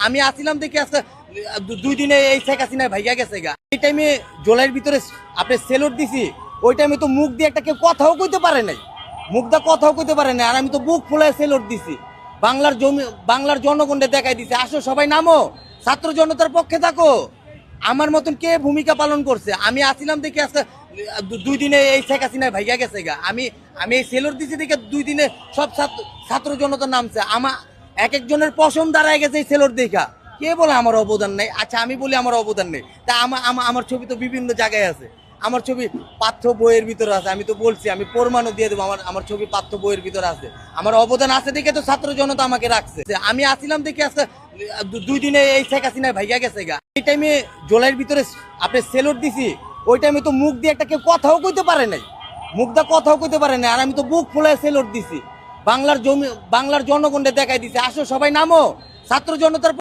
আমি আসছিলাম দেখি আজকে 2 দিনে এই শেখ হাসিনা ভাইগা গেছে গা। এই টাইমে জোলাইয়ের ভিতরে আপনি সেলুট দিছি, ওই টাইমে তো মুখ দিয়ে একটা কেউ কথাও কইতে পারে নাই, মুখ দিয়ে কথাও কইতে পারে নাই। আর আমি তো বুক ফুলায় সেলুট দিছি, বাংলার জমি বাংলার জনগণকে দেখাই দিছি, আসো সবাই নামো, ছাত্র জনতার পক্ষে থাকো। আমার মতন কে ভূমিকা পালন করছে? আমি আসছিলাম দেখি আজকে 2 দিনে এই শেখ হাসিনা ভাইগা গেছে গা। আমি এই সেলুট দিছি দেখে 2 দিনে সব ছাত্র জনতা নামছে। এক একজনের পশম দাঁড়ায় গেছে এই সেলর দেখা। কে বলে আমার অবদান নেই? আচ্ছা আমি বলি আমার অবদান নেই, তা আমার ছবি তো বিভিন্ন জায়গায় আছে, আমার ছবি পাঠ্য বইয়ের ভিতরে আছে। আমি তো বলছি, আমি প্রমাণও দিয়ে দেবো, আমার ছবি পাঠ্য বইয়ের ভিতরে আছে। আমার অবদান আছে দেখে তো ছাত্র জনতা আমাকে রাখছে। আমি আসছিলাম দেখি আজকে 2 দিনে এই শেখ হাসিনা ভাইগা গেছে গা। এই টাইমে জোলাইয়ের ভিতরে আপনি সেলুট দিছি, ওই টাইমে তো মুখ দিয়ে একটা কেউ কথাও কইতে পারে নাই, মুখ দিয়ে কথাও কইতে পারে নাই। আর আমি তো বুক ফুলায় সেলুট দিছি, বাংলার জমি বাংলার জনগণকে দেখাই দিছে, আসো সবাই নামো, ছাত্র জনতার